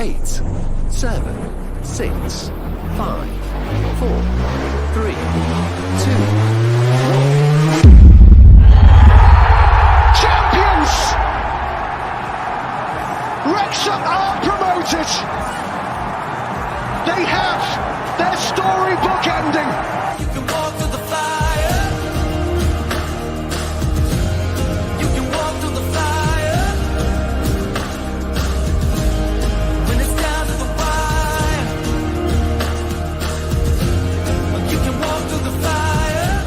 8, 7, 6, 5, 4, 3, 2, 1. Champions! Wrexham are promoted. They have their storybook ending. You can walk through the fire. You can walk through the fire. When it's down to the wire. You can walk through the fire.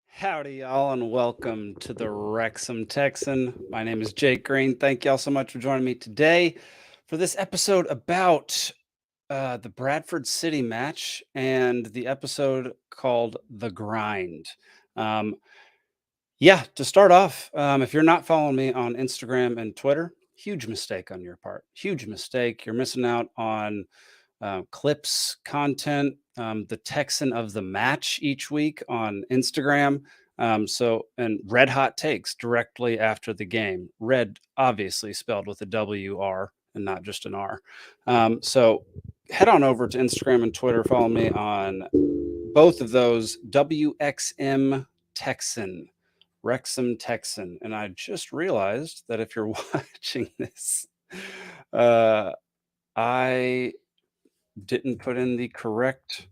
Howdy, y'all, and welcome to the Wrexham Texan. My name is Jake Green. Thank y'all so much for joining me today for this episode about the Bradford City match and the episode called The Grind. To start off, if you're not following me on Instagram and Twitter, huge mistake on your part. Huge mistake. You're missing out on clips, content, the Texan of the match each week on Instagram. And red hot takes directly after the game. Red, obviously spelled with a W-R and not just an R. So head on over to Instagram and Twitter. Follow me on both of those. WXM Texan, Wrexham Texan. And I just realized that if you're watching this, I didn't put in the correct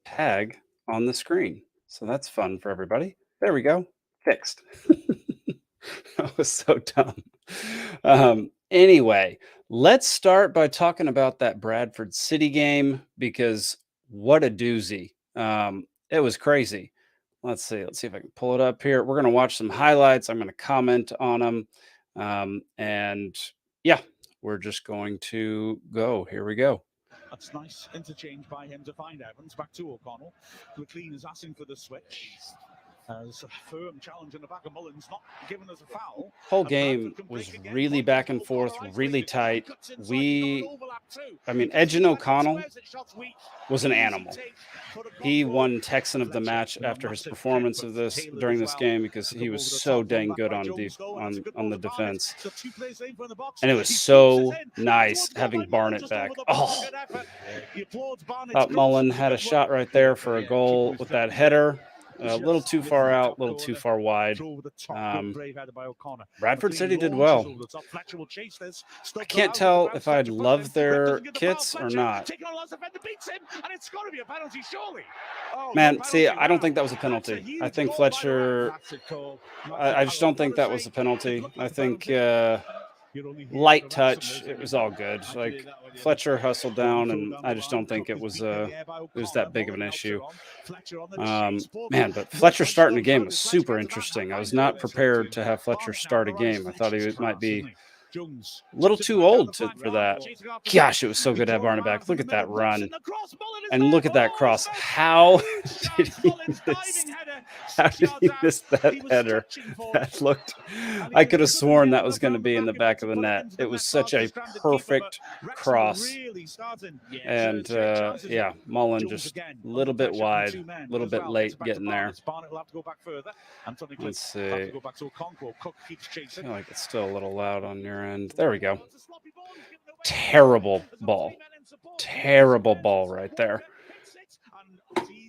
tag on the screen. So that's fun for everybody. There we go. Fixed. That was so dumb. Anyway, let's start by talking about that Bradford City game, because what a doozy. It was crazy. Let's see if I can pull it up here. We're going to watch some highlights. I'm going to comment on them. We're just going to go. Here we go. That's nice interchange by him to find Evans. Back to O'Connell. McLean is asking for the switch. There's a firm challenge in the back of Mullins, not given as a foul. Whole game was really back and forth, really tight. Edge and O'Connell was an animal. He won Texan of the match after his performance of this during this game, because he was so dang good on the defense. And it was so nice having Barnett back. Mullen had a shot right there for a goal with that header. A little too far out, a little too far wide. Bradford City did well. I can't tell if I'd love their kits or not. Man, see, I don't think that was a penalty. I think Fletcher, I just don't think that was a penalty. I think light touch, it was all good. Like, Fletcher hustled down, and I just don't think it was that big of an issue. But Fletcher starting the game was super interesting. I was not prepared to have Fletcher start a game. I thought he might be a little too old for that. Gosh, it was so good to have Barnett back. Look at that run. And look at that cross. How did he miss that header? That looked, I could have sworn that was going to be in the back of the net. It was such a perfect cross. And Mullen just a little bit wide, a little bit late getting there. Let's see. I feel like it's still a little loud on your end. There we go. Terrible ball right there.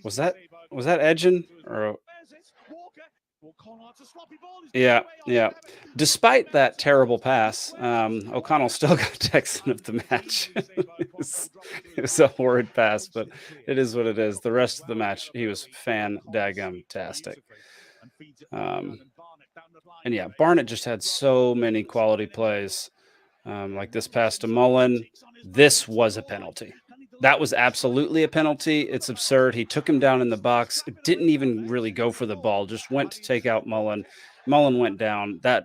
Was that edging or? Yeah. Despite that terrible pass, O'Connell still got Texan of the match. It was a horrid pass, but it is what it is. The rest of the match, he was fan-daggum-tastic. Barnett just had so many quality plays. Like this pass to Mullen. This was a penalty. That was absolutely a penalty. It's absurd. He took him down in the box. Didn't even really go for the ball. Just went to take out Mullen. Mullen went down. That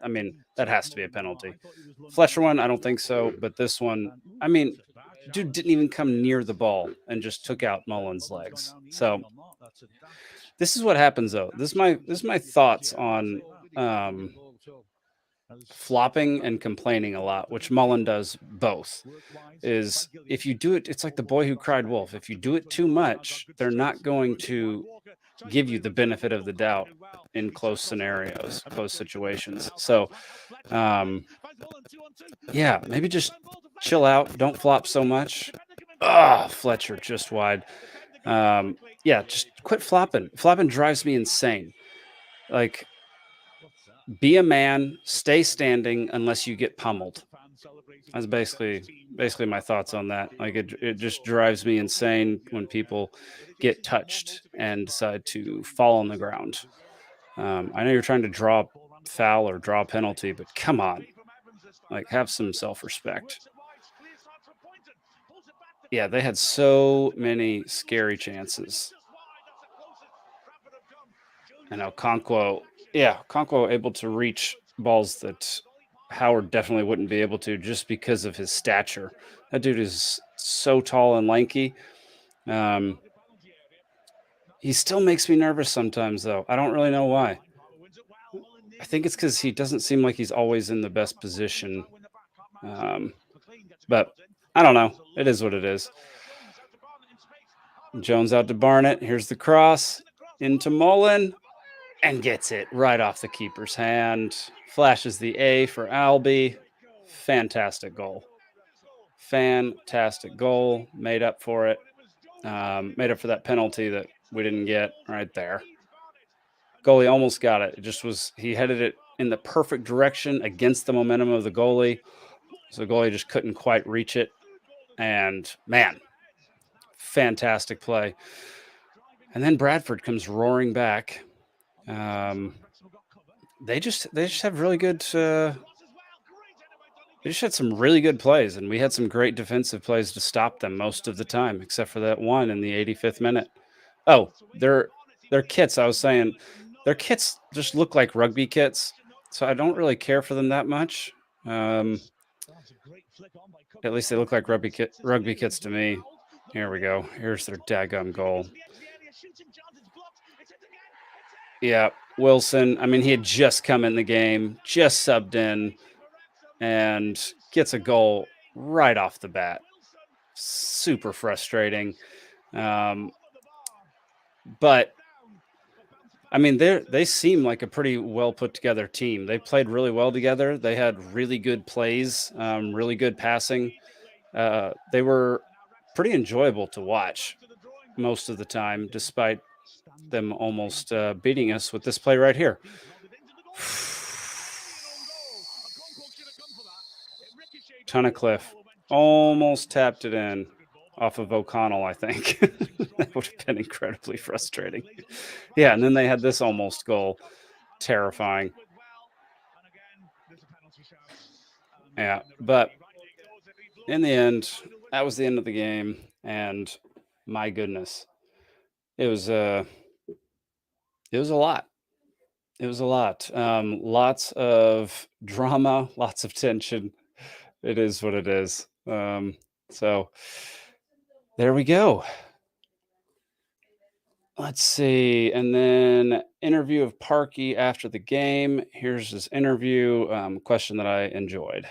has to be a penalty. Fletcher one, I don't think so. But this one, dude didn't even come near the ball and just took out Mullen's legs. So this is what happens, though. This is my thoughts on flopping and complaining a lot, which Mullen does both. Is if you do it, it's like the boy who cried wolf. If you do it too much, they're not going to give you the benefit of the doubt in close scenarios, close situations. So Yeah, maybe just chill out. Don't flop so much. Ah, Fletcher just wide. Yeah, just quit flopping. Flopping drives me insane. Like, be a man, stay standing unless you get pummeled. That's basically my thoughts on that. Like, it just drives me insane when people get touched and decide to fall on the ground. I know you're trying to draw foul or draw penalty, but come on, like, have some self-respect. Yeah, they had so many scary chances. I know Conquo able to reach balls that Howard definitely wouldn't be able to just because of his stature. That dude is so tall and lanky. He still makes me nervous sometimes, though. I don't really know why. I think it's because he doesn't seem like he's always in the best position. But I don't know. It is what it is. Jones out to Barnett. Here's the cross into Mullen and gets it right off the keeper's hand. Flashes the A for Albie. Fantastic goal. Fantastic goal. Made up for it. Made up for that penalty that we didn't get right there. Goalie almost got it. It just was, he headed it in the perfect direction against the momentum of the goalie. So the goalie just couldn't quite reach it. And man, fantastic play. And then Bradford comes roaring back. They just have really good. They just had some really good plays, and we had some great defensive plays to stop them most of the time, except for that one in the 85th minute. Oh, their kits. I was saying, their kits just look like rugby kits, so I don't really care for them that much. At least they look like rugby kits to me. Here we go. Here's their daggum goal. Yeah, Wilson. I mean, he had just come in the game, just subbed in, and gets a goal right off the bat. Super frustrating. But I mean, they seem like a pretty well put together team. They played really well together. They had really good plays, really good passing. They were pretty enjoyable to watch most of the time, despite them almost beating us with this play right here. Tunnicliffe almost tapped it in off of O'Connell, I think. That would have been incredibly frustrating. Yeah, and then they had this almost goal. Terrifying. Yeah, but in the end, that was the end of the game, and my goodness, it was a lot. It was a lot. Lots of drama, lots of tension. It is what it is. So there we go. Let's see. And then interview of Parkey after the game. Here's his interview. Question that I enjoyed.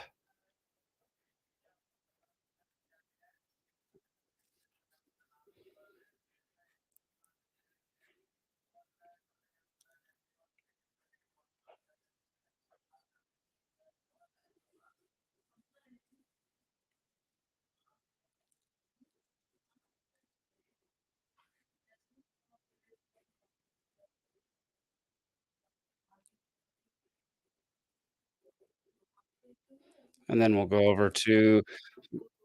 And then we'll go over to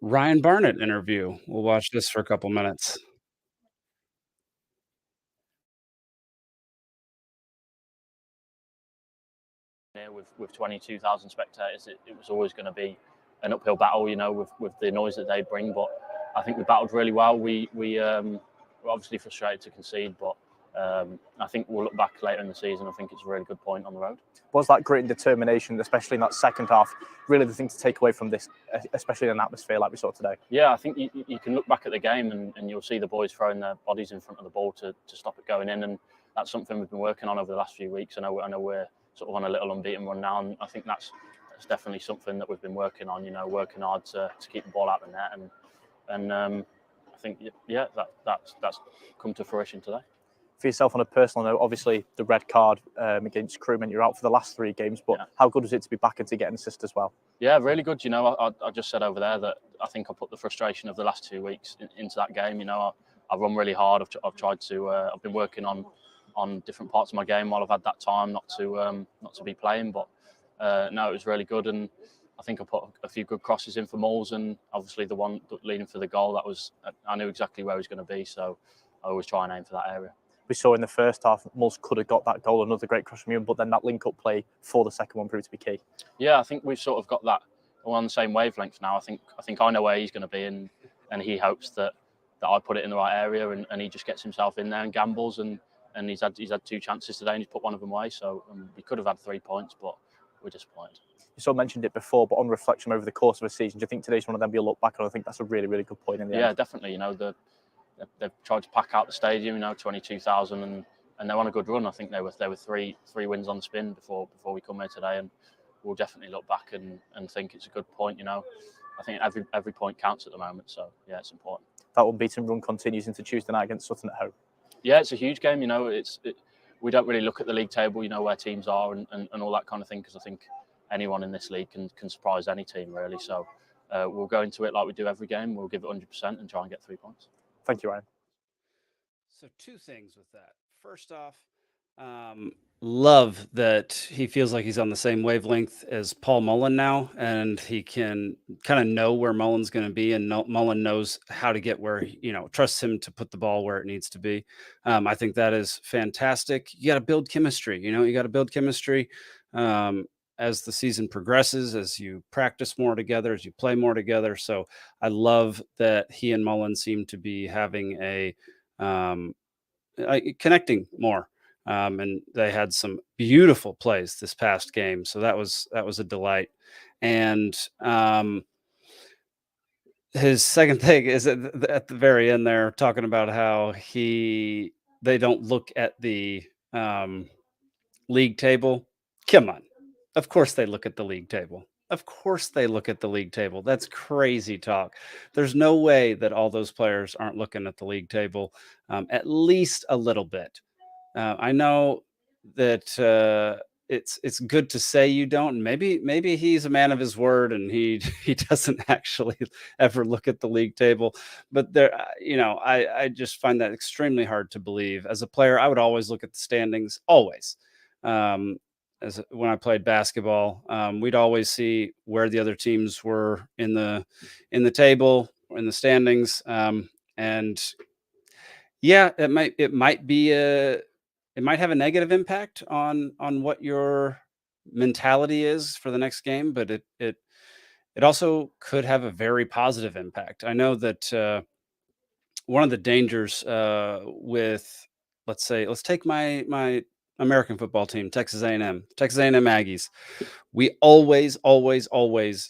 Ryan Barnett interview. We'll watch this for a couple minutes. With 22,000 spectators, it was always going to be an uphill battle, you know, with the noise that they bring. But I think we battled really well. We were obviously frustrated to concede, but I think we'll look back later in the season. I think it's a really good point on the road. Was that grit and determination, especially in that second half, really the thing to take away from this, especially in an atmosphere like we saw today? Yeah, I think you can look back at the game and you'll see the boys throwing their bodies in front of the ball to stop it going in, and that's something we've been working on over the last few weeks. I know we're sort of on a little unbeaten run now, and I think that's definitely something that we've been working on. You know, working hard to keep the ball out of the net, and I think that's come to fruition today. For yourself on a personal note, obviously the red card against Crewe meant you're out for the last 3 games, but how good was it to be back and to get an assist as well? Yeah, really good. You know, I just said over there that I think I put the frustration of the last 2 weeks into that game. You know, I've run really hard. I've tried to. I've been working on different parts of my game while I've had that time not to be playing. But no, it was really good, and I think I put a few good crosses in for Moles, and obviously the one leading for the goal. That was, I knew exactly where he was going to be, so I always try and aim for that area. We saw in the first half, Moles could have got that goal, another great cross from you, but then that link-up play for the second one proved to be key. Yeah, I think we've sort of got that on the same wavelength now. I think I know where he's going to be, and he hopes that I put it in the right area, and he just gets himself in there and gambles, and he's had 2 chances today, and he's put one of them away. So we could have had 3 points, but we're disappointed. You sort of mentioned it before, but on reflection over the course of a season, do you think today's one of them you'll look back on? I think that's a really, really good point in the end. Yeah, definitely. You know, they've tried to pack out the stadium. You know, 22,000, and they're on a good run. I think they were 3 wins on the spin before we come here today, and we'll definitely look back and think it's a good point. You know, I think every point counts at the moment. So yeah, it's important. That unbeaten run continues into Tuesday night against Sutton at home. Yeah, it's a huge game. You know, we don't really look at the league table. You know, where teams are and all that kind of thing, because I think anyone in this league can surprise any team really. So we'll go into it like we do every game. We'll give it 100% and try and get 3 points. Thank you, Ryan. So 2 things with that. First off, love that he feels like he's on the same wavelength as Paul Mullen now, and he can kind of know where Mullen's going to be, and Mullen knows how to get where, trusts him to put the ball where it needs to be. I think that is fantastic. You got to build chemistry. You got to build chemistry as the season progresses, as you practice more together, as you play more together. So I love that he and Mullen seem to be having connecting more. And they had some beautiful plays this past game. So that was a delight. And his second thing is at the very end there, talking about how they don't look at the league table. Come on. Of course they look at the league table. Of course they look at the league table. That's crazy talk. There's no way that all those players aren't looking at the league table at least a little bit. I know that it's good to say you don't. Maybe he's a man of his word and he doesn't actually ever look at the league table. But there, I just find that extremely hard to believe. As a player, I would always look at the standings. Always. As when I played basketball, we'd always see where the other teams were in the table, in the standings, and yeah, it might have a negative impact on what your mentality is for the next game, but it also could have a very positive impact. I know that one of the dangers with, let's take my American football team, Texas A&M Aggies. We always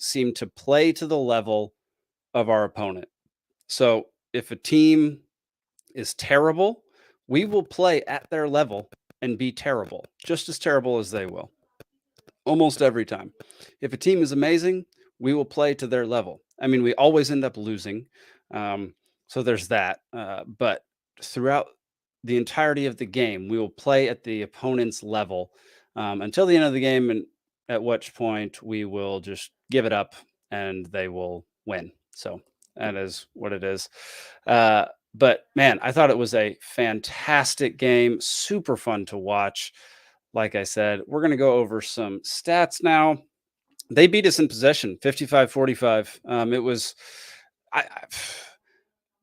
seem to play to the level of our opponent. So if a team is terrible, we will play at their level and be terrible, just as terrible as they will, almost every time. If a team is amazing, we will play to their level. I mean, we always end up losing. So there's that. But throughout the entirety of the game, we will play at the opponent's level until the end of the game, and at which point we will just give it up and they will win. So that is what it is. But man, I thought it was a fantastic game, super fun to watch. Like I said, we're going to go over some stats now. They beat us in possession, 55-45. It was,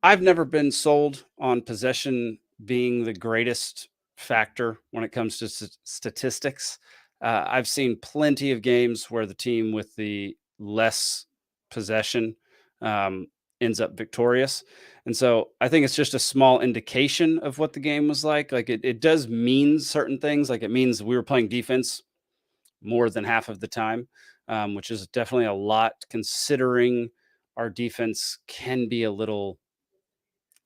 I've never been sold on possession being the greatest factor when it comes to statistics. I've seen plenty of games where the team with the less possession ends up victorious. And so I think it's just a small indication of what the game was like. Like it does mean certain things. Like it means we were playing defense more than half of the time, which is definitely a lot considering our defense can be a little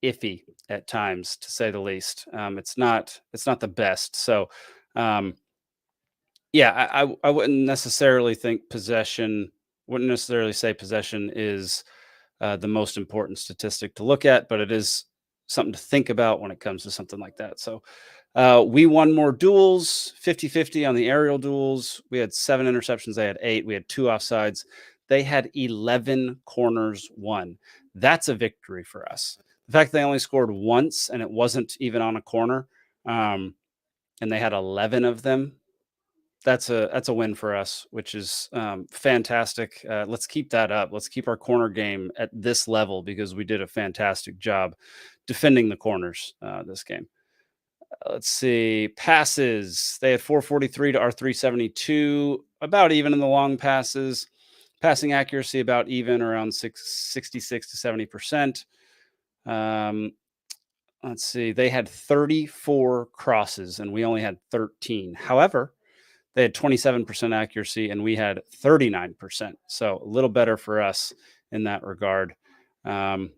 iffy at times, to say the least. It's not the best. So yeah, I wouldn't necessarily say possession is the most important statistic to look at, but it is something to think about when it comes to something like that. So we won more duels, 50-50 on the aerial duels. We had 7 interceptions. They had 8. We had 2 offsides. They had 11 corners won. That's a victory for us. The fact they only scored once and it wasn't even on a corner, and they had 11 of them, that's a win for us, which is fantastic. Let's keep that up. Let's keep our corner game at this level because we did a fantastic job defending the corners this game. Let's see. Passes. They had 443 to our 372, about even in the long passes. Passing accuracy about even, around 66 to 70%. Let's see. They had 34 crosses and we only had 13. However, they had 27% accuracy and we had 39%. So a little better for us in that regard. On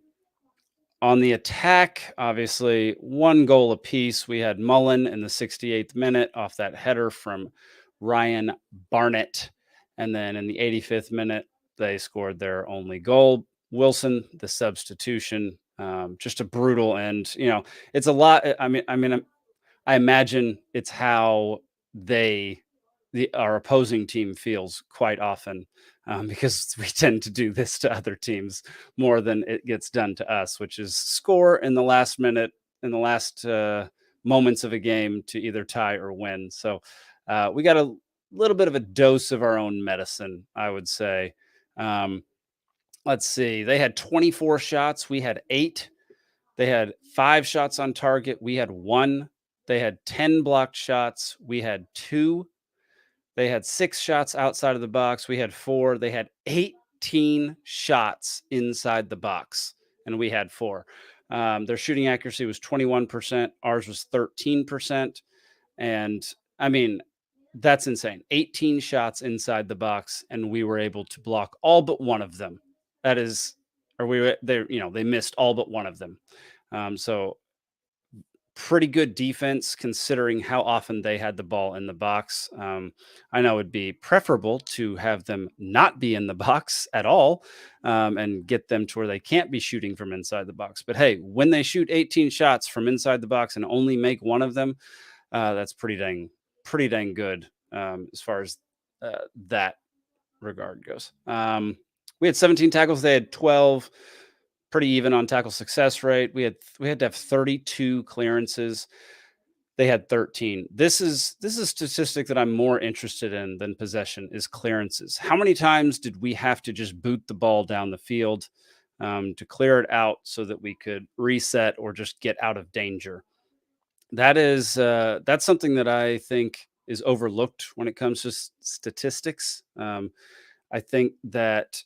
the attack, obviously, 1 goal apiece. We had Mullen in the 68th minute off that header from Ryan Barnett. And then in the 85th minute, they scored their only goal. Wilson, the substitution, just a brutal end. It's a lot. I imagine it's how our opposing team feels quite often, because we tend to do this to other teams more than it gets done to us, which is score in the last minute, in the last moments of a game to either tie or win. So we got a little bit of a dose of our own medicine, I would say. Let's see. They had 24 shots. We had 8. They had 5 shots on target. We had 1. They had 10 blocked shots. We had 2. They had 6 shots outside of the box. We had 4. They had 18 shots inside the box, and we had 4. Their shooting accuracy was 21%. Ours was 13%. And I mean, that's insane. 18 shots inside the box, and we were able to block all but one of them. They missed all but one of them. So pretty good defense considering how often they had the ball in the box. I know it'd be preferable to have them not be in the box at all, and get them to where they can't be shooting from inside the box. But hey, when they shoot 18 shots from inside the box and only make one of them, that's pretty dang good as far as that regard goes. We had 17 tackles. They had 12. Pretty even on tackle success rate. We had to have 32 clearances. They had 13. This is a statistic that I'm more interested in than possession, is clearances. How many times did we have to just boot the ball down the field to clear it out so that we could reset or just get out of danger? That's something that I think is overlooked when it comes to statistics. I think that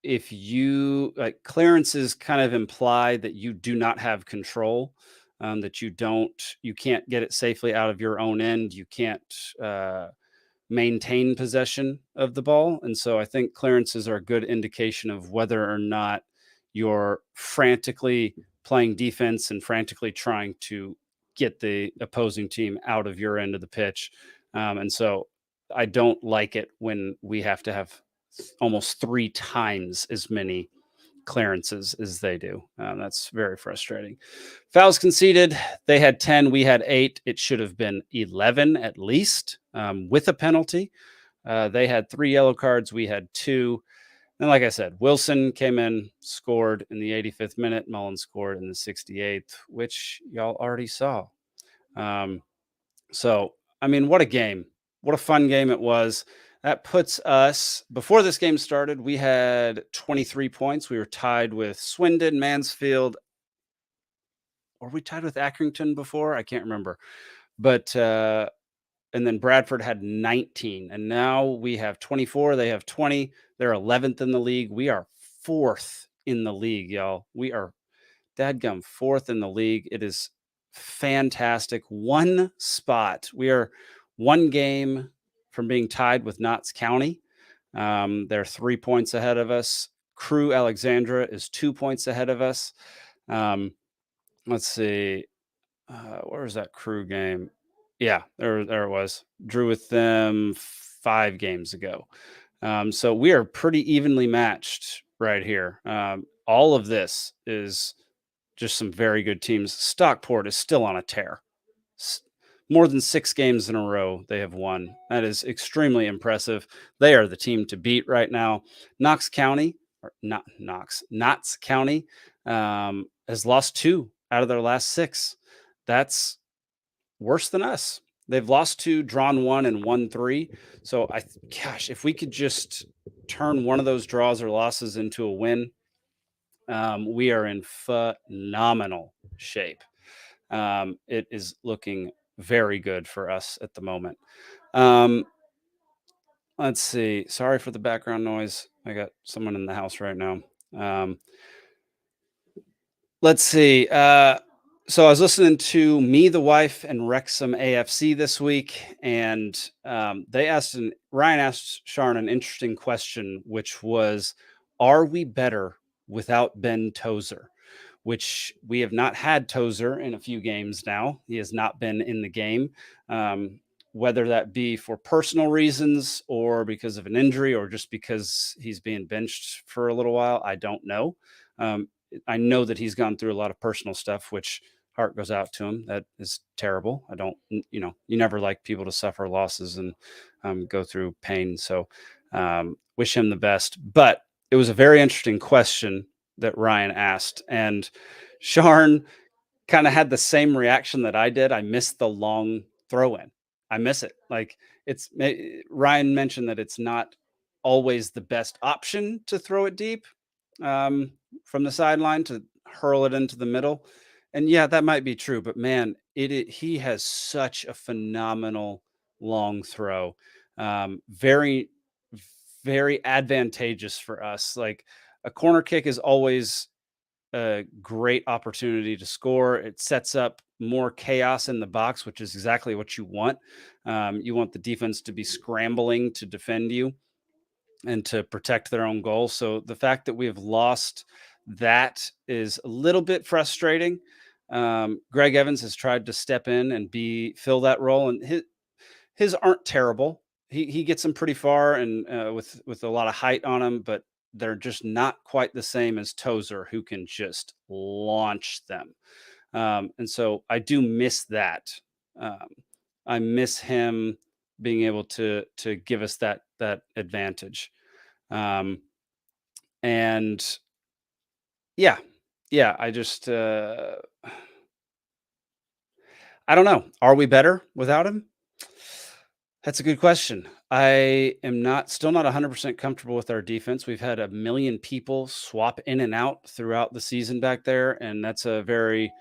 if you clearances kind of imply that you do not have control, that you can't get it safely out of your own end. You can't maintain possession of the ball. And so I think clearances are a good indication of whether or not you're frantically playing defense and frantically trying to get the opposing team out of your end of the pitch. And so I don't like it when we have to have almost 3 times as many clearances as they do. That's very frustrating. Fouls conceded, they had 10, we had 8. It should have been 11 at least, with a penalty. They had 3 yellow cards, we had 2. And like I said, Wilson came in, scored in the 85th minute. Mullen scored in the 68th, which y'all already saw. So, I mean, what a game. What a fun game it was. That puts us, before this game started, we had 23 points. We were tied with Swindon, Mansfield. Or we tied with Accrington before? I can't remember. But, and then Bradford had 19. And now we have 24. They have 20. They're 11th in the league. We are 4th in the league, y'all. We are dadgum 4th in the league. It is fantastic. 1 spot. We are 1 game from being tied with Notts County. They're 3 points ahead of us. Crewe Alexandra is 2 points ahead of us. Let's see. Where was that Crewe game? Yeah, there it was. Drew with them 5 games ago. So we are pretty evenly matched right here. All of this is just some very good teams. Stockport is still on a tear. More than 6 games in a row they have won. That is extremely impressive. They are the team to beat right now. Knox County, or not Knox, Notts County, has lost 2 out of their last 6. That's worse than us. They've lost 2, drawn 1, and won 3. So gosh, if we could just turn one of those draws or losses into a win, we are in phenomenal shape. It is looking very good for us at the moment. Let's see. Sorry for the background noise. I got someone in the house right now. Let's see. So I was listening to Me, the Wife, and Wrexham AFC this week, and Ryan asked Sharn an interesting question, which was, are we better without Ben Tozer? Which we have not had Tozer in a few games now. He has not been in the game, whether that be for personal reasons or because of an injury or just because he's being benched for a little while. I don't know. I know that he's gone through a lot of personal stuff, which heart goes out to him. That is terrible. I don't, you never like people to suffer losses and go through pain. So wish him the best. But it was a very interesting question that Ryan asked, and Sharn kind of had the same reaction that I did. I missed the long throw in. I miss it. Like Ryan mentioned that it's not always the best option to throw it deep from the sideline to hurl it into the middle. And yeah, that might be true, but man, he has such a phenomenal long throw. Very, very advantageous for us. Like, a corner kick is always a great opportunity to score. It sets up more chaos in the box, which is exactly what you want. You want the defense to be scrambling to defend you and to protect their own goal. So the fact that we have lost that is a little bit frustrating. Greg Evans has tried to step in and fill that role, and his aren't terrible. He gets them pretty far and with a lot of height on him, but they're just not quite the same as Tozer, who can just launch them. And so I do miss that. I miss him being able to give us that advantage. And yeah, I just I don't know. Are we better without him? That's a good question. I am still not 100% comfortable with our defense. We've had a million people swap in and out throughout the season back there, and that's a very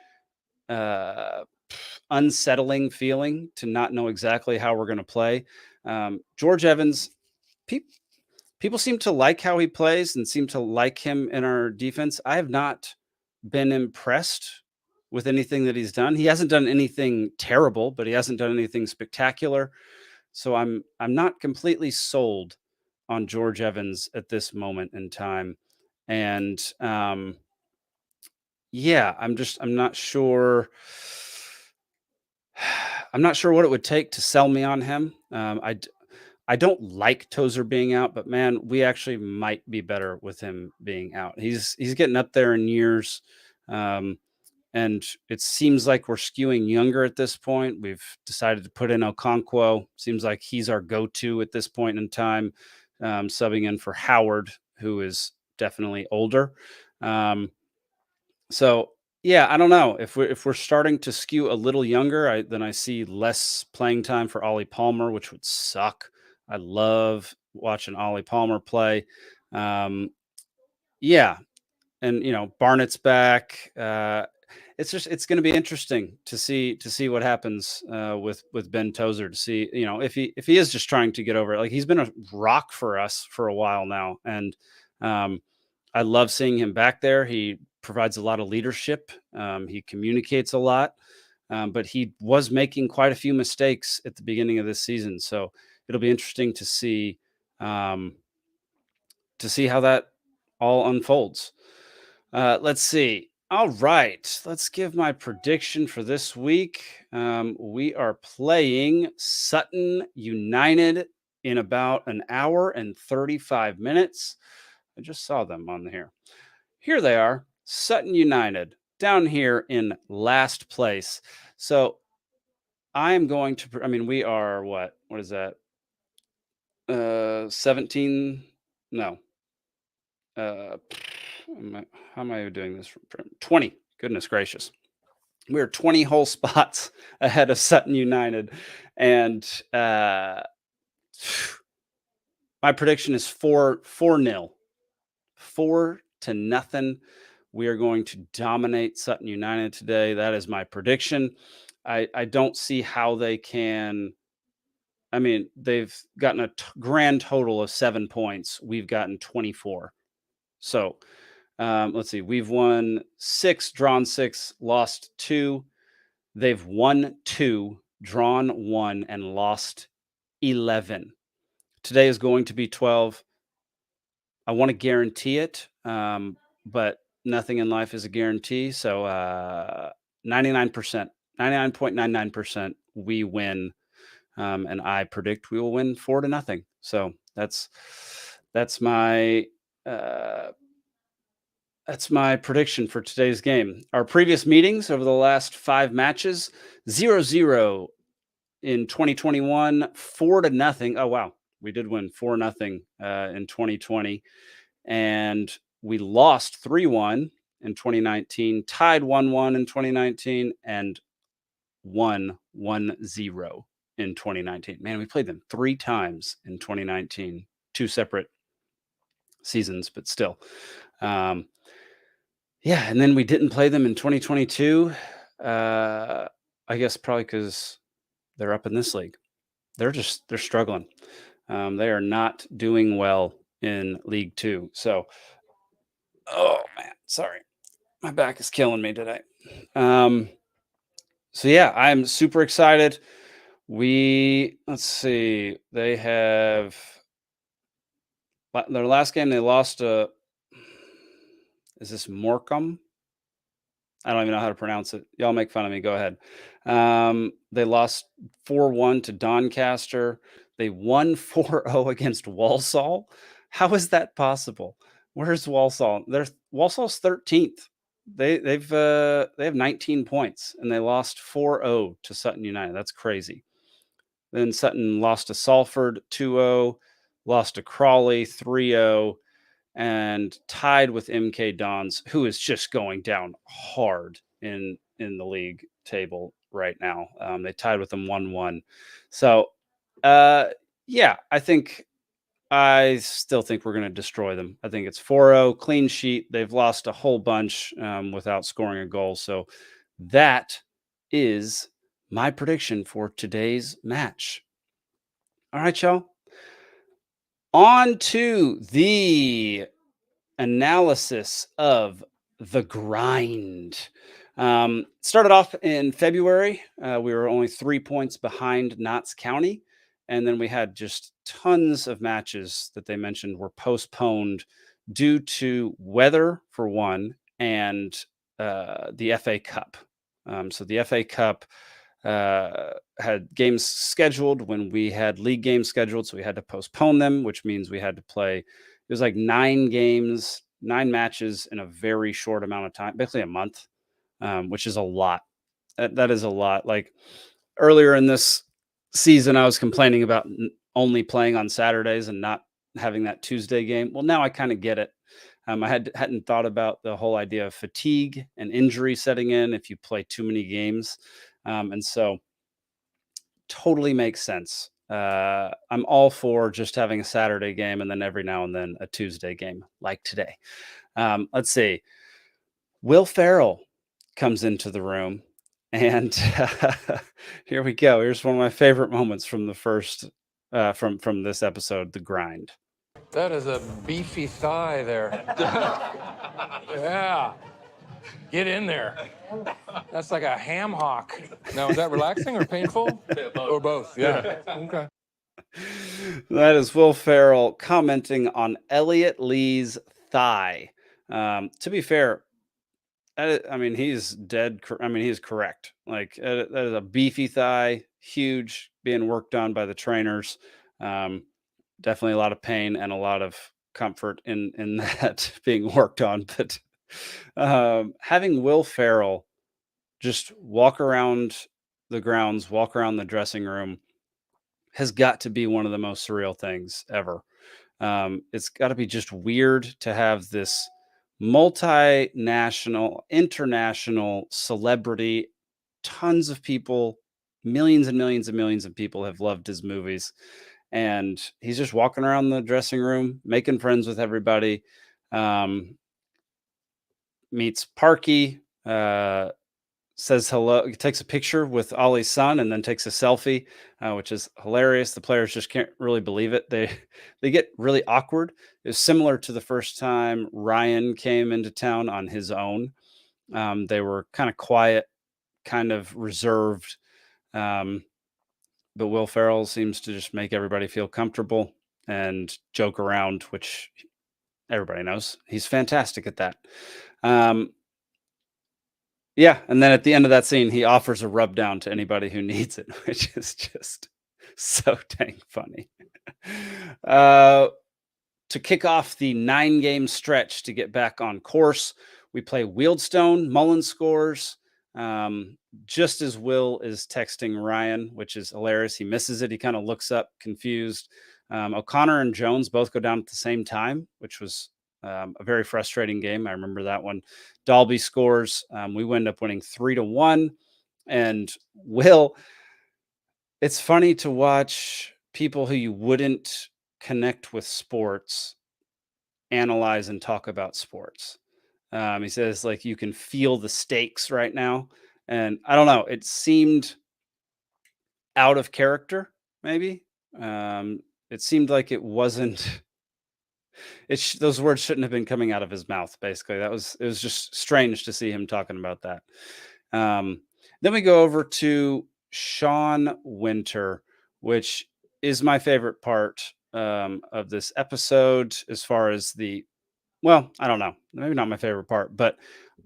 unsettling feeling to not know exactly how we're going to play. George Evans, people seem to like how he plays and seem to like him in our defense. I have not been impressed with anything that he's done. He hasn't done anything terrible, but he hasn't done anything spectacular. So I'm not completely sold on George Evans at this moment in time. And yeah, I'm not sure. I'm not sure what it would take to sell me on him. I don't like Tozer being out, but man, we actually might be better with him being out. He's getting up there in years. And it seems like we're skewing younger at this point. We've decided to put in Okonkwo. Seems like he's our go-to at this point in time, subbing in for Howard, who is definitely older. So yeah, I don't know if we're starting to skew a little younger. Then I see less playing time for Ollie Palmer, which would suck. I love watching Ollie Palmer play. Yeah, and Barnett's back. It's going to be interesting to see what happens with Ben Tozer, to see if he is just trying to get over it. Like, he's been a rock for us for a while now, and I love seeing him back there. He provides a lot of leadership. He communicates a lot, but he was making quite a few mistakes at the beginning of this season. So it'll be interesting to see how that all unfolds. Let's see. All right, let's give my prediction for this week. We are playing Sutton United in about an hour and 35 minutes. I just saw them on here. Here they are, Sutton United. down here in last place. So I'm going to, I mean, we are what is that? 17? No. How am I doing this? 20. Goodness gracious. We're 20 whole spots ahead of Sutton United. And my prediction is 4-0. 4-0. We are going to dominate Sutton United today. That is my prediction. I don't see how they can. I mean, they've gotten a grand total of 7 points. We've gotten 24. So let's see. We've won 6, drawn 6, lost 2. They've won 2, drawn 1, and lost 11. Today is going to be 12. I want to guarantee it, but nothing in life is a guarantee. So 99%, 99.99%, we win. And I predict we will win 4-0. So that's my prediction for today's game. Our previous meetings over the last 5 matches: 0-0 in 2021, 4-0. Oh wow, we did win 4-0 in 2020, and we lost 3-1 in 2019, tied 1-1 in 2019, and won 1-0 in 2019. Man, we played them 3 times in 2019, 2 separate seasons, but still. Yeah, and then we didn't play them in 2022. I guess probably because they're up in this league. They're struggling. They are not doing well in League 2. So, oh man, sorry. My back is killing me today. So yeah, I'm super excited. Let's see. They have their last game. They lost is this Morecambe? I don't even know how to pronounce it. Y'all make fun of me. Go ahead. They lost 4-1 to Doncaster. They won 4-0 against Walsall. How is that possible? Where's Walsall? Walsall's 13th. They have 19 points, and they lost 4-0 to Sutton United. That's crazy. Then Sutton lost to Salford 2-0, lost to Crawley 3-0, and tied with MK Dons, who is just going down hard in the league table right now. They tied with them 1-1. So, yeah, I still think we're going to destroy them. I think it's 4-0, clean sheet. They've lost a whole bunch without scoring a goal. So that is my prediction for today's match. All right, y'all. On to the analysis of the grind. Started off in February. We were only 3 points behind Notts County. And then we had just tons of matches that they mentioned were postponed due to weather, for one, and the FA Cup. So the FA Cup had games scheduled when we had league games scheduled, so we had to postpone them, which means we had to play. It was like 9 matches in a very short amount of time, basically a month, which is a lot. That is a lot. Like earlier in this season, I was complaining about only playing on Saturdays and not having that Tuesday game. Well, now I kind of get it. I hadn't thought about the whole idea of fatigue and injury setting in if you play too many games. And so totally makes sense. I'm all for just having a Saturday game and then every now and then a Tuesday game like today. Let's see. Will Ferrell comes into the room. And here we go. Here's one of my favorite moments from the first, from this episode, The Grind. That is a beefy thigh there. Yeah. Get in there. That's like a ham hock. Now, is that relaxing or painful? Or both? Yeah. Okay. That is Will Ferrell commenting on Elliot Lee's thigh. To be fair, I mean, he's dead. I mean, he's correct. Like that is a beefy thigh, huge, being worked on by the trainers. Definitely a lot of pain and a lot of comfort in that being worked on. But Having Will Ferrell just walk around the grounds, walk around the dressing room has got to be one of the most surreal things ever. It's got to be just weird to have this multinational, international celebrity. Tons of people, millions and millions and millions of people have loved his movies. And he's just walking around the dressing room, making friends with everybody. Meets Parky, says hello, takes a picture with Ollie's son, and then takes a selfie, which is hilarious. The players just can't really believe it. They get really awkward. It was similar to the first time Ryan came into town on his own. They were kind of quiet, kind of reserved, but Will Ferrell seems to just make everybody feel comfortable and joke around, which everybody knows he's fantastic at that. Yeah, and then at the end of that scene, he offers a rub down to anybody who needs it, which is just so dang funny. To kick off the 9-game stretch to get back on course, we play Wealdstone. Mullins scores just as Will is texting Ryan, which is hilarious. He misses it. He kind of looks up confused. O'Connor and Jones both go down at the same time, which was a very frustrating game. I remember that one. Dalby scores. We end up winning 3-1. And Will, it's funny to watch people who you wouldn't connect with sports analyze and talk about sports. He says, like, you can feel the stakes right now. And I don't know, it seemed out of character, maybe. It seemed like it wasn't. Those words shouldn't have been coming out of his mouth. Basically, it was just strange to see him talking about that. Then we go over to Sean Winter, which is my favorite part of this episode. As far as well, I don't know, maybe not my favorite part, but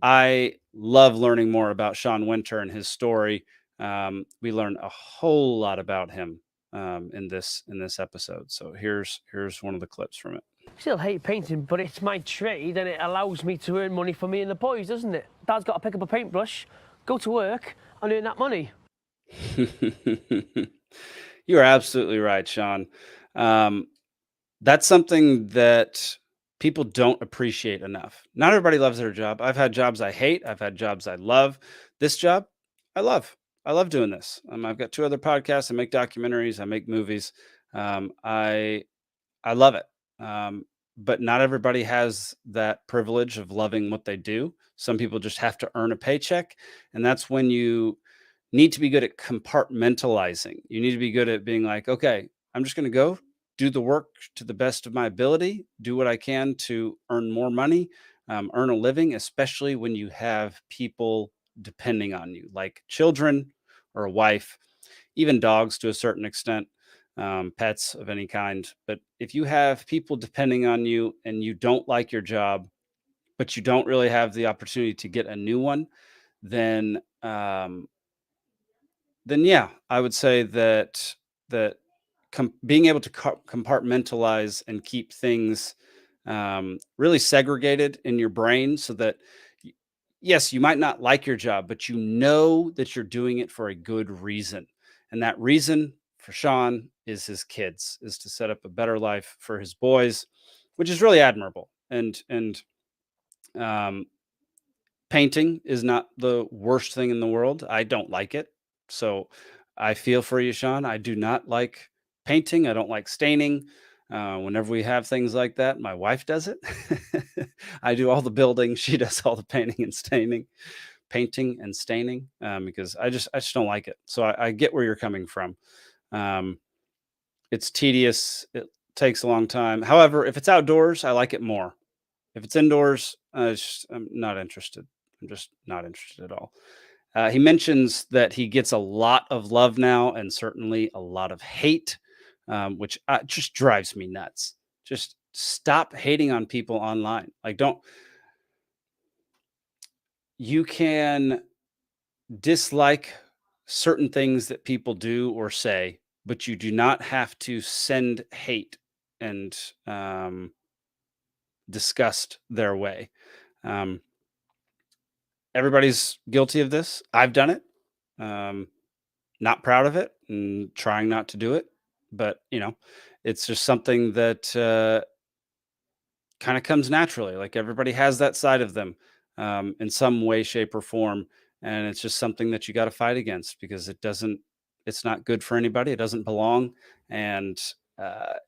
I love learning more about Sean Winter and his story. We learn a whole lot about him in this episode. So here's one of the clips from it. Still hate painting, but it's my trade and it allows me to earn money for me and the boys, doesn't it? Dad's got to pick up a paintbrush, go to work and earn that money. You're absolutely right, Sean. That's something that people don't appreciate enough. Not everybody loves their job. I've had jobs I hate. I've had jobs I love. This job, I love. I love doing this. I've got 2 other podcasts. I make documentaries. I make movies. I love it. But not everybody has that privilege of loving what they do. Some people just have to earn a paycheck. And that's when you need to be good at compartmentalizing. You need to be good at being like, okay, I'm just going to go do the work to the best of my ability, do what I can to earn more money, earn a living, especially when you have people depending on you, like children or a wife, even dogs to a certain extent. Pets of any kind. But if you have people depending on you and you don't like your job, but you don't really have the opportunity to get a new one, then yeah, I would say that being able to compartmentalize and keep things really segregated in your brain so that yes, you might not like your job, but you know that you're doing it for a good reason. And that reason for Sean is his kids, is to set up a better life for his boys, which is really admirable. And painting is not the worst thing in the world. I don't like it. So I feel for you, Sean. I do not like painting. I don't like staining. Whenever we have things like that, my wife does it. I do all the building. She does all the painting and staining, because I just don't like it. So I get where you're coming from. It's tedious. It takes a long time. However, if it's outdoors, I like it more. If it's indoors, I'm not interested. I'm just not interested at all. He mentions that he gets a lot of love now and certainly a lot of hate, which just drives me nuts. Just stop hating on people online. Like, you can dislike certain things that people do or say, but you do not have to send hate and disgust their way. everybody's guilty of this. I've done it. Not proud of it and trying not to do it, but it's just something that kind of comes naturally. Like everybody has that side of them in some way, shape, or form, and it's just something that you got to fight against because it's not good for anybody. It doesn't belong, and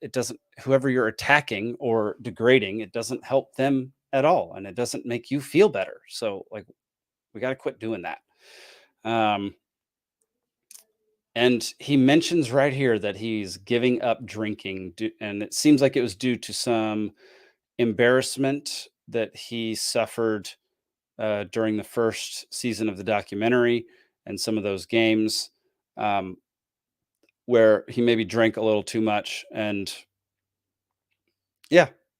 it doesn't. Whoever you're attacking or degrading, it doesn't help them at all, and it doesn't make you feel better. So, like, we got to quit doing that. And he mentions right here that he's giving up drinking, and it seems like it was due to some embarrassment that he suffered during the first season of the documentary and some of those games where he maybe drank a little too much and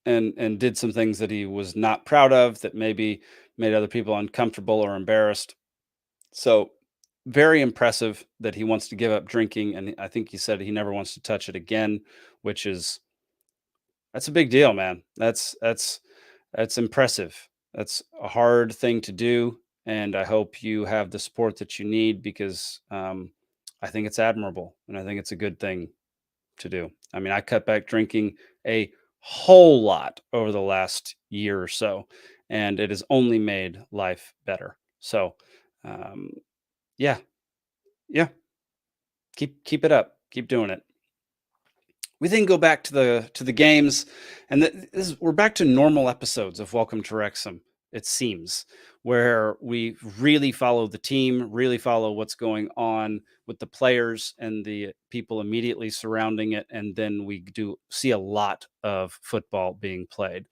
and did some things that he was not proud of that maybe made other people uncomfortable or embarrassed. So very impressive that he wants to give up drinking, and I think he said he never wants to touch it again, which that's a big deal, man. That's impressive. That's a hard thing to do, and I hope you have the support that you need because I think it's admirable, and I think it's a good thing to do. I mean, I cut back drinking a whole lot over the last year or so, and it has only made life better. So, yeah, yeah, keep it up, keep doing it. We then go back to the games, and we're back to normal episodes of Welcome to Wrexham. It seems where we really follow the team, really follow what's going on with the players and the people immediately surrounding it, and then we do see a lot of football being played.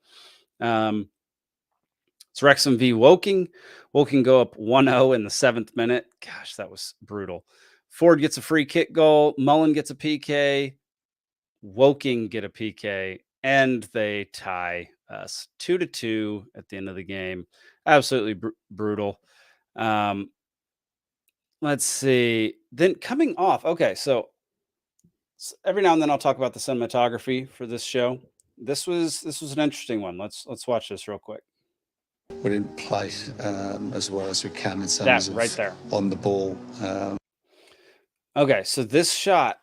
It's Wrexham v Woking. Woking go up 1-0 in the 7th minute. Gosh, that was brutal. Ford gets a free kick goal. Mullen gets a PK. Woking get a PK, and they tie us 2-2 at the end of the game. Absolutely brutal. Let's see. Then coming off. Okay, so every now and then I'll talk about the cinematography for this show. This was an interesting one. Let's watch this real quick. We're in place as well as we can in terms of right there on the ball. Okay, so this shot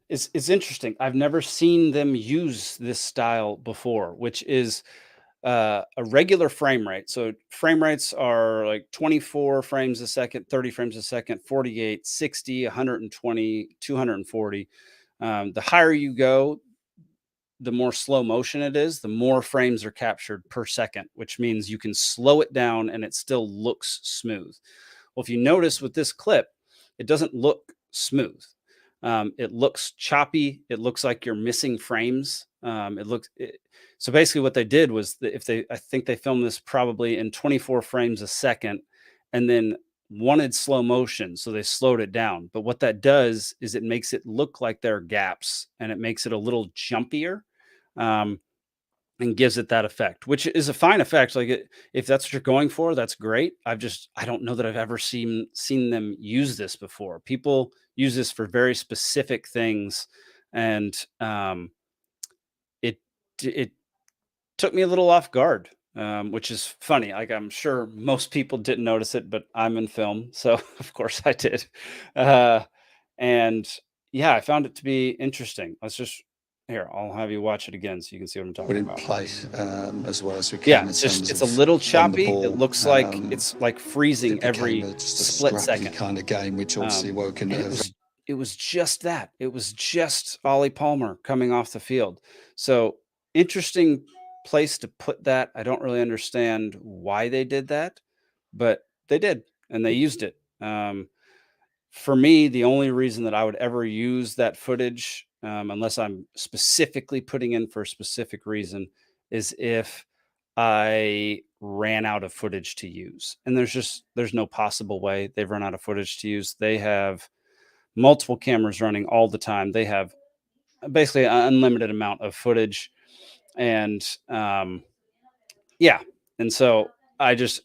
is interesting. I've never seen them use this style before, which is a regular frame rate. So frame rates are like 24 frames a second, 30 frames a second, 48, 60, 120, 240. The higher you go, the more slow motion it is, the more frames are captured per second, which means you can slow it down and it still looks smooth. Well, if you notice with this clip, it doesn't look smooth. It looks choppy. It looks like you're missing frames. So basically what they did was I think they filmed this probably in 24 frames a second and then wanted slow motion. So they slowed it down. But what that does is it makes it look like there are gaps and it makes it a little jumpier. And gives it that effect, which is a fine effect. Like if that's what you're going for, that's great. I don't know that I've ever seen them use this before. People use this for very specific things, and it took me a little off guard, which is funny. Like I'm sure most people didn't notice it, but I'm in film, so of course I did. And yeah, I found it to be interesting. Here, I'll have you watch it again so you can see what I'm talking about. We're in place as well as we can. Yeah, it's a little choppy. It looks like it's like freezing every split second. Kind of game, which obviously Woking. It was just that. It was just Ollie Palmer coming off the field. So interesting place to put that. I don't really understand why they did that, but they did, and they used it. For me, the only reason that I would ever use that footage, unless I'm specifically putting in for a specific reason, is if I ran out of footage to use. And there's no possible way they've run out of footage to use. They have multiple cameras running all the time. They have basically an unlimited amount of footage. And yeah. And so it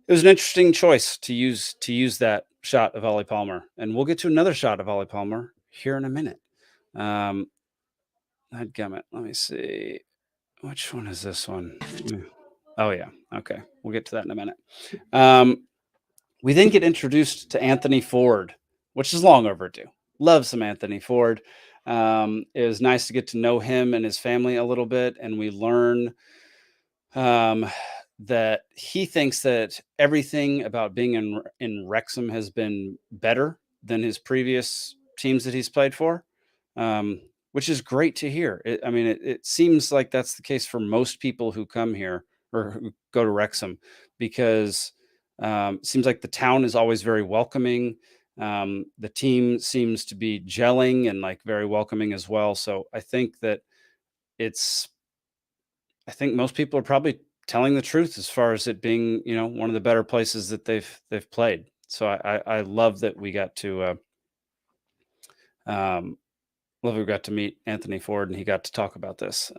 was an interesting choice to use that shot of Ollie Palmer. And we'll get to another shot of Ollie Palmer here in a minute. Let me see. Which one is this one? Oh yeah. Okay. We'll get to that in a minute. We then get introduced to Anthony Ford, which is long overdue. Love some Anthony Ford. It was nice to get to know him and his family a little bit, and we learn that he thinks that everything about being in Wrexham has been better than his previous teams that he's played for, which is great to hear. It seems like that's the case for most people who come here or who go to Wrexham, because it seems like the town is always very welcoming. The team seems to be gelling and like very welcoming as well. So I think that I think most people are probably telling the truth as far as it being, one of the better places that they've played. So I love that we got to meet Anthony Ford, and he got to talk about this.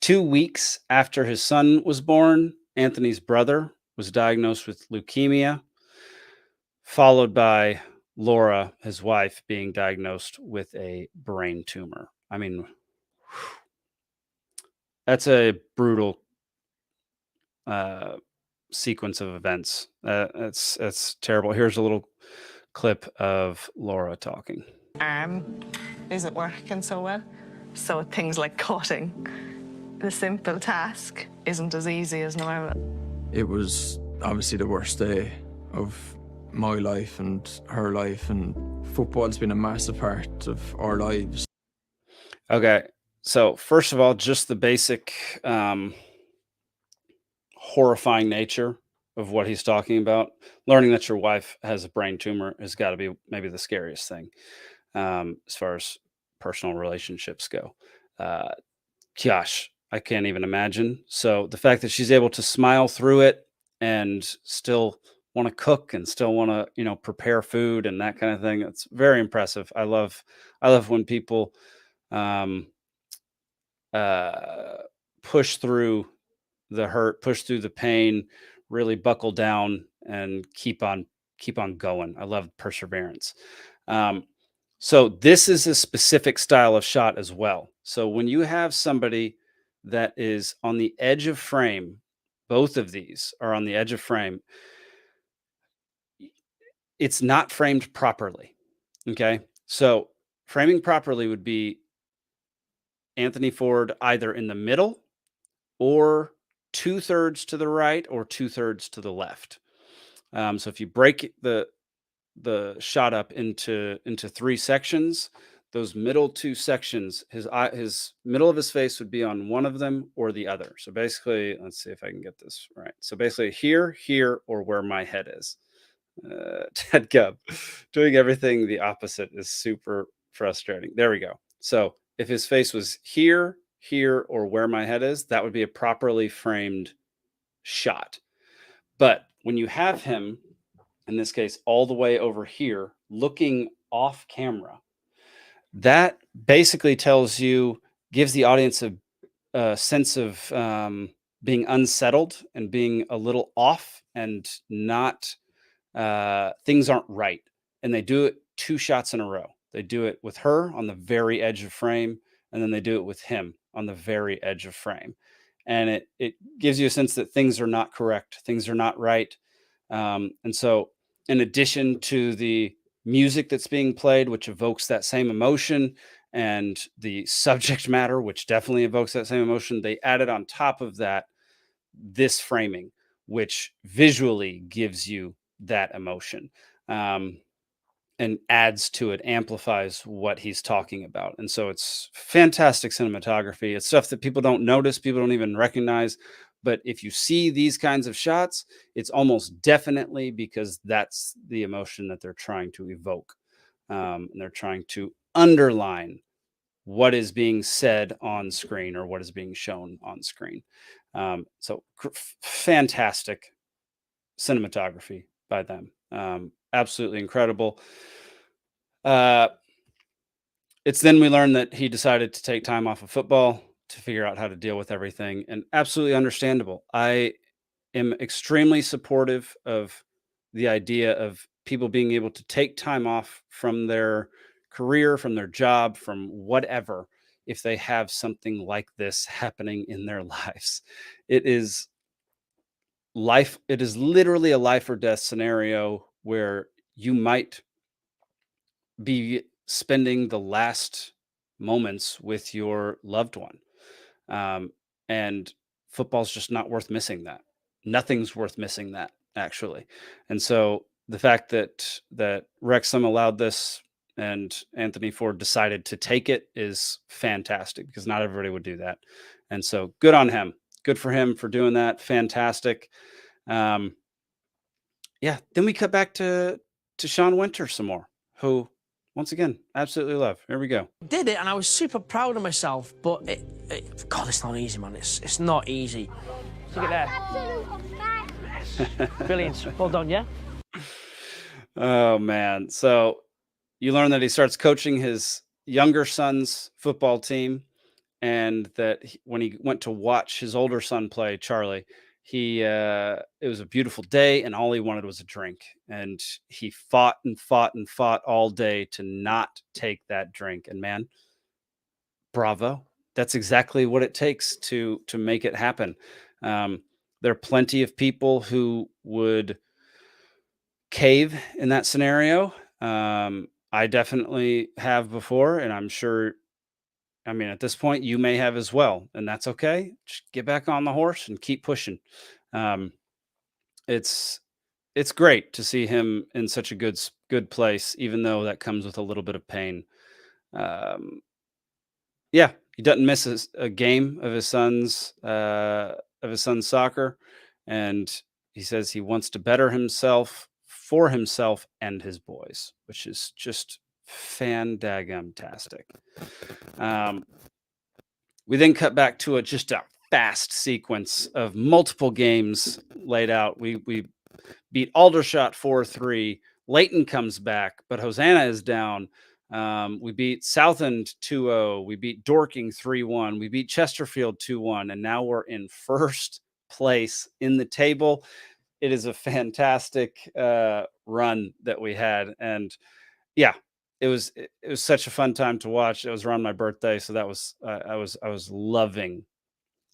2 weeks after his son was born, Anthony's brother was diagnosed with leukemia, followed by Laura, his wife, being diagnosed with a brain tumor. I mean, that's a brutal sequence of events. That's terrible. Here's a little clip of Laura talking. Arm isn't working so well, so things like cutting, the simple task isn't as easy as normal. It was obviously the worst day of my life and her life, and football's been a massive part of our lives. Okay, so first of all, just the basic horrifying nature of what he's talking about. Learning that your wife has a brain tumor has got to be maybe the scariest thing as far as personal relationships go. Gosh, I can't even imagine. So the fact that she's able to smile through it and still want to cook and still want to, prepare food and that kind of thing, it's very impressive. I love when people push through the hurt, push through the pain, really buckle down and keep on going. I love perseverance. So this is a specific style of shot as well. So when you have somebody that is on the edge of frame, both of these are on the edge of frame, it's not framed properly. Okay. So framing properly would be Anthony Ford either in the middle or 2/3 to the right or 2/3 to the left. So if you break the shot up into 3 sections, those middle 2 sections, his middle of his face would be on one of them or the other. So basically, let's see if I can get this right. So basically here, or where my head is. Ted Gubb, doing everything the opposite is super frustrating. There we go. So if his face was here, or where my head is, that would be a properly framed shot. But when you have him, in this case, all the way over here, looking off camera, that basically gives the audience a sense of being unsettled and being a little off and not, things aren't right. And they do it 2 shots in a row. They do it with her on the very edge of frame, and then they do it with him on the very edge of frame. And it gives you a sense that things are not correct, things are not right. And so in addition to the music that's being played, which evokes that same emotion, and the subject matter, which definitely evokes that same emotion, they added on top of that this framing, which visually gives you that emotion. And adds to it, amplifies what he's talking about. And so it's fantastic cinematography. It's stuff that people don't notice, people don't even recognize. But if you see these kinds of shots, it's almost definitely because that's the emotion that they're trying to evoke. And they're trying to underline what is being said on screen or what is being shown on screen. So fantastic cinematography by them. Absolutely incredible. It's then we learn that he decided to take time off of football to figure out how to deal with everything, and absolutely understandable. I am extremely supportive of the idea of people being able to take time off from their career, from their job, from whatever, if they have something like this happening in their lives. It is it is literally a life or death scenario where you might be spending the last moments with your loved one. And football's just not worth missing that. Nothing's worth missing that, actually. And so the fact that Wrexham allowed this and Anthony Ford decided to take it is fantastic, because not everybody would do that. And so good on him. Good for him for doing that. Fantastic. Yeah. Then we cut back to Sean Winter some more, who, once again, absolutely love. Here we go. Did it, and I was super proud of myself, but God, it's not easy, man. It's not easy. Look at that. Brilliant. Well done, yeah? Oh, man. So you learn that he starts coaching his younger son's football team, and that when he went to watch his older son play, Charlie, it was a beautiful day, and all he wanted was a drink. And he fought and fought and fought all day to not take that drink. And man, bravo. That's exactly what it takes to make it happen. There are plenty of people who would cave in that scenario. I definitely have before, and I'm sure, I mean, at this point, you may have as well, and that's okay. Just get back on the horse and keep pushing. It's great to see him in such a good place, even though that comes with a little bit of pain. Yeah, he doesn't miss a game of his son's soccer, and he says he wants to better himself for himself and his boys, which is just fan-daggum-tastic. We then cut back to just a fast sequence of multiple games laid out. We beat Aldershot 4-3. Leighton comes back, but Hosanna is down. We beat Southend 2-0. We beat Dorking 3-1. We beat Chesterfield 2-1. And now we're in first place in the table. It is a fantastic run that we had. And yeah, it was such a fun time to watch. It was around my birthday, so that was I was loving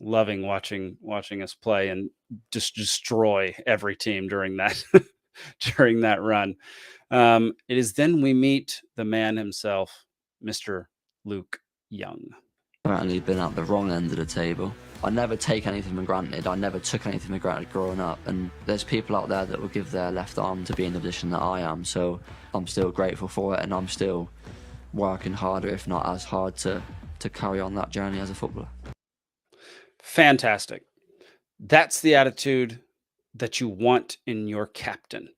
watching us play and just destroy every team during that during that run. It is then we meet the man himself, Mr. Luke Young. Apparently been at the wrong end of the table. I never take anything for granted. I never took anything for granted growing up. And there's people out there that will give their left arm to be in the position that I am. So I'm still grateful for it, and I'm still working harder, if not as hard, to carry on that journey as a footballer. Fantastic. That's the attitude that you want in your captain.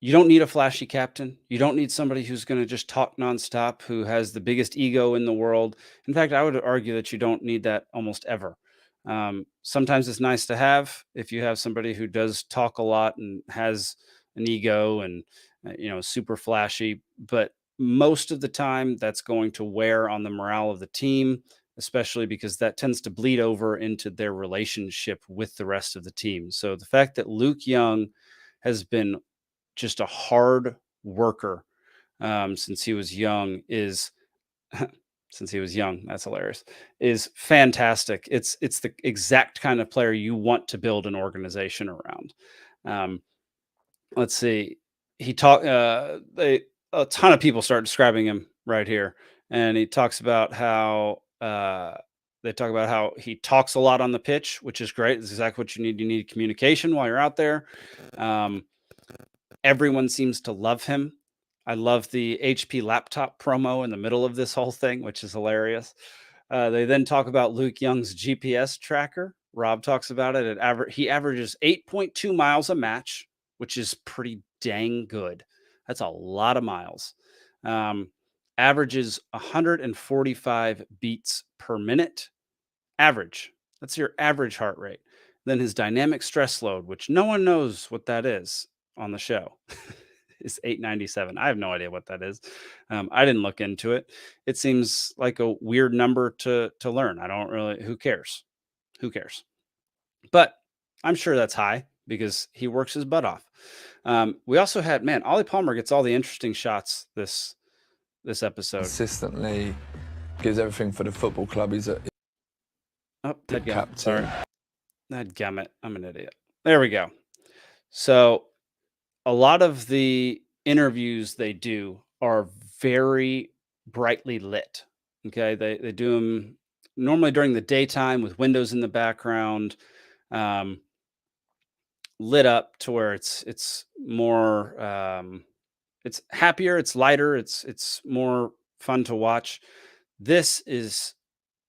You don't need a flashy captain. You don't need somebody who's going to just talk nonstop, who has the biggest ego in the world. In fact, I would argue that you don't need that almost ever. Sometimes it's nice to have if you have somebody who does talk a lot and has an ego and, super flashy. But most of the time, that's going to wear on the morale of the team, especially because that tends to bleed over into their relationship with the rest of the team. So the fact that Luke Young has been just a hard worker since he was young that's hilarious, is fantastic. It's the exact kind of player you want to build an organization around. Let's see. A ton of people start describing him right here, and he talks about how he talks a lot on the pitch, which is great. It's exactly what you need. You need communication while you're out there. Everyone seems to love him. I love the HP laptop promo in the middle of this whole thing, which is hilarious. They then talk about Luke Young's GPS tracker. Rob talks about it. He averages 8.2 miles a match, which is pretty dang good. That's a lot of miles. Averages 145 beats per minute. Average. That's your average heart rate. Then his dynamic stress load, which no one knows what that is on the show, is 897. I have no idea what that is. I didn't look into it. It seems like a weird number to learn. I don't really, who cares? But I'm sure that's high because he works his butt off. We also had, Ollie Palmer gets all the interesting shots this episode. Consistently gives everything for the football club. He's a Ted captain. Sorry. Gummit. I'm an idiot. There we go. So a lot of the interviews they do are very brightly lit. Okay. They do them normally during the daytime with windows in the background, lit up to where it's more, it's happier, it's lighter, it's more fun to watch. This is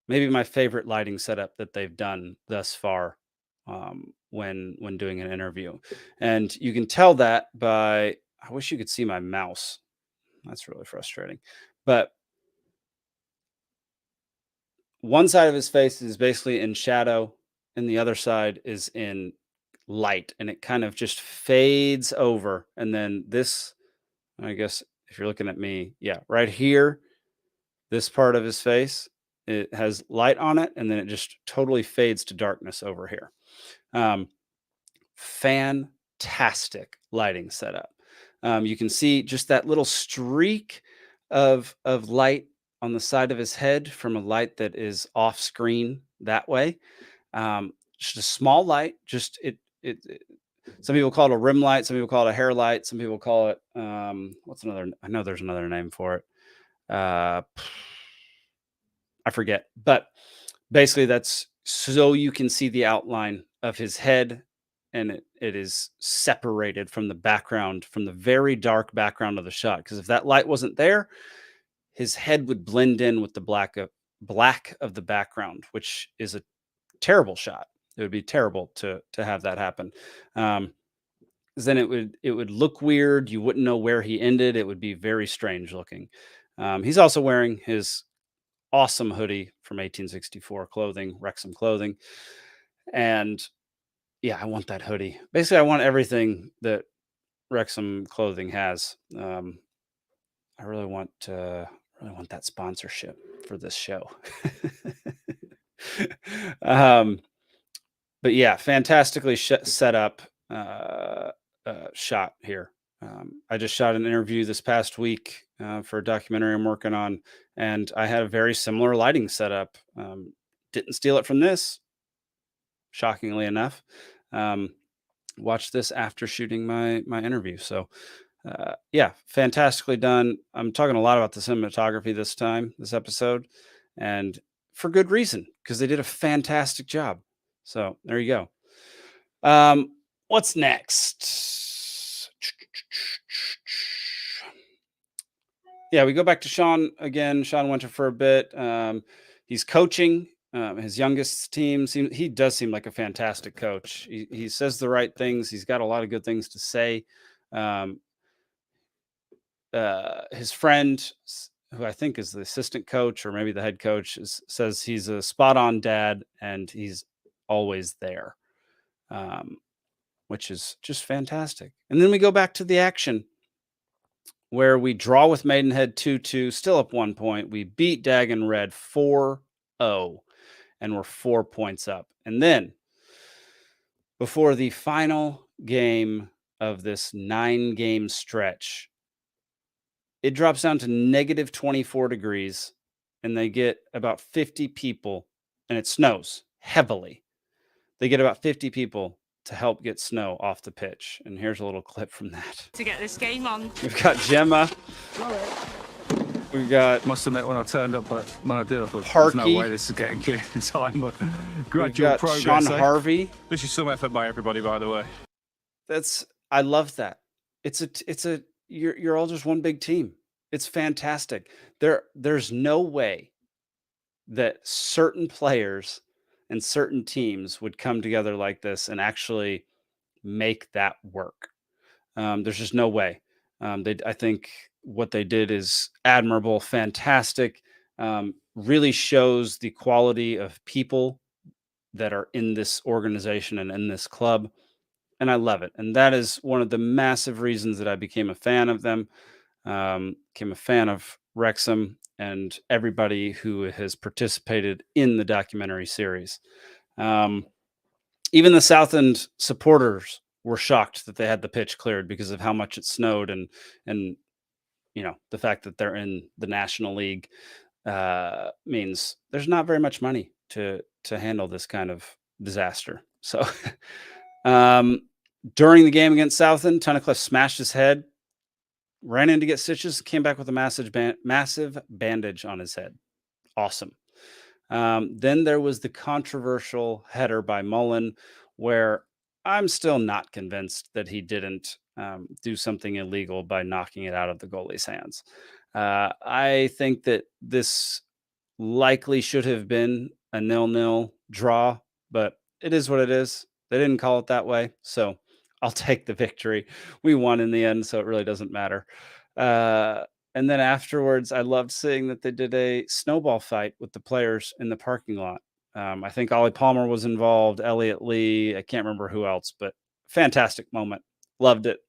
maybe my favorite lighting setup that they've done thus far, when doing an interview, and you can tell that by. I wish you could see my mouse. That's really frustrating, but one side of his face is basically in shadow, and the other side is in light, and it kind of just fades over, and then this. I guess if you're looking at me, yeah, right here, this part of his face, it has light on it, and then it just totally fades to darkness over here. Fantastic lighting setup. You can see just that little streak of light on the side of his head from a light that is off screen that way. Just a small light. Just it. Some people call it a rim light. Some people call it a hair light. Some people call it what's another? I know there's another name for it. I forget, but basically that's so you can see the outline of his head, and it is separated from the background, from the very dark background of the shot. Because if that light wasn't there, his head would blend in with the black of the background, which is a terrible shot. It would be terrible to have that happen. Then it would look weird. You wouldn't know where he ended. It would be very strange looking. He's also wearing his awesome hoodie from 1864 clothing, Wrexham clothing. And yeah, I want that hoodie. Basically, I want everything that Wrexham clothing has. I really want that sponsorship for this show. But yeah, fantastically set up shot here. I just shot an interview this past week for a documentary I'm working on, and I had a very similar lighting setup. Didn't steal it from this, shockingly enough. Watched this after shooting my interview. So yeah, fantastically done. I'm talking a lot about the cinematography this episode, and for good reason, because they did a fantastic job. So there you go. What's next? Yeah, we go back to Sean again. Sean Winter for a bit. He's coaching his youngest team. He does seem like a fantastic coach. He says the right things. He's got a lot of good things to say. His friend, who I think is the assistant coach or maybe the head coach, says he's a spot on dad and he's always there, which is just fantastic. And then we go back to the action where we draw with Maidenhead 2-2, still up 1 point. We beat Dagon Red 4-0, and we're 4 points up. And then before the final game of this 9-game stretch, it drops down to negative 24 degrees, and they get about 50 people, and it snows heavily. They get about 50 people to help get snow off the pitch. And here's a little clip from that. To get this game on. We've got Gemma. We've got... Must admit, when I turned up, but when I did, I thought Parky. there's no way this is getting clear in time. But gradual progress. Sean Harvey. This is some effort by everybody, by the way. I love that. You're all just one big team. It's fantastic. There's no way that certain players and certain teams would come together like this and actually make that work. There's just no way. I think what they did is admirable, fantastic, really shows the quality of people that are in this organization and in this club. And I love it. And that is one of the massive reasons that I became a fan of them, became a fan of Wrexham and everybody who has participated in the documentary series. Even the South End supporters were shocked that they had the pitch cleared because of how much it snowed, and the fact that they're in the National League means there's not very much money to handle this kind of disaster. So during the game against Southend, Tunnicliffe smashed his head, ran in to get stitches, came back with a massive bandage on his head. Awesome. Then there was the controversial header by Mullen, where I'm still not convinced that he didn't do something illegal by knocking it out of the goalie's hands. I think that this likely should have been a 0-0 draw, but it is what it is. They didn't call it that way, so I'll take the victory. We won in the end, so it really doesn't matter. And then afterwards, I loved seeing that they did a snowball fight with the players in the parking lot. I think Ollie Palmer was involved, Elliot Lee. I can't remember who else, but fantastic moment. Loved it.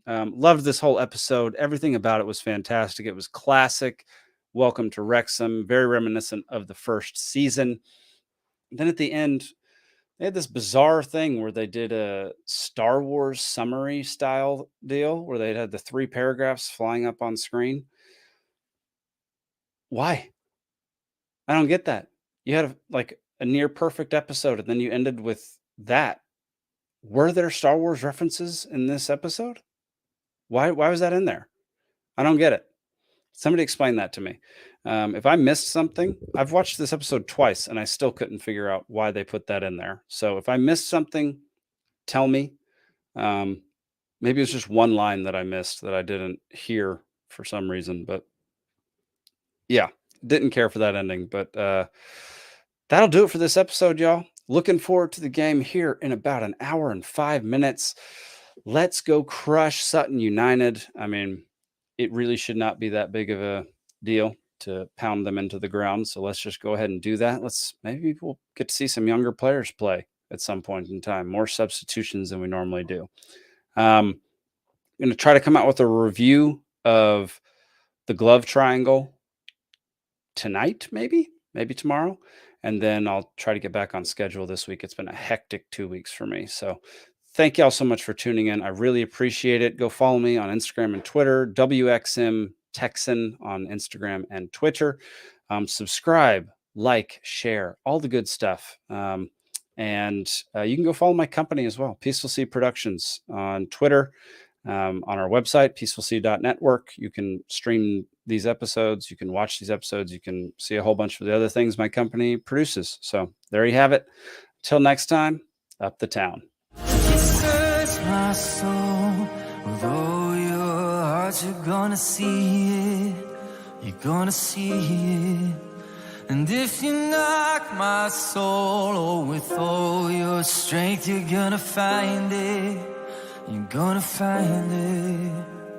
Loved this whole episode. Everything about it was fantastic. It was classic. Welcome to Wrexham. Very reminiscent of the first season. And then at the end, they had this bizarre thing where they did a Star Wars summary style deal where they had the 3 paragraphs flying up on screen. Why? I don't get that. You had a near perfect episode and then you ended with that. Were there Star Wars references in this episode? Why was that in there? I don't get it. Somebody explain that to me. If I missed something, I've watched this episode twice and I still couldn't figure out why they put that in there. So if I missed something, tell me. Maybe it's just one line that I missed that I didn't hear for some reason, but yeah, didn't care for that ending. But that'll do it for this episode, y'all. Looking forward to the game here in about an hour and 5 minutes. Let's go crush Sutton United. I mean, it really should not be that big of a deal to pound them into the ground. So let's just go ahead and do that. Maybe we'll get to see some younger players play at some point in time, more substitutions than we normally do. I'm going to try to come out with a review of the glove triangle tonight, maybe tomorrow. And then I'll try to get back on schedule this week. It's been a hectic 2 weeks for me. So thank y'all so much for tuning in. I really appreciate it. Go follow me on Instagram and Twitter, WXM Texan on Instagram and Twitter. Subscribe, like, share, all the good stuff. And you can go follow my company as well, Peaceful Sea Productions on Twitter, on our website, peacefulsea.network. You can stream these episodes. You can watch these episodes. You can see a whole bunch of the other things my company produces. So there you have it. Till next time, up the town. Search my soul with all your heart, you're gonna see it, you're gonna see it. And if you knock my soul with all your strength, you're gonna find it, you're gonna find it.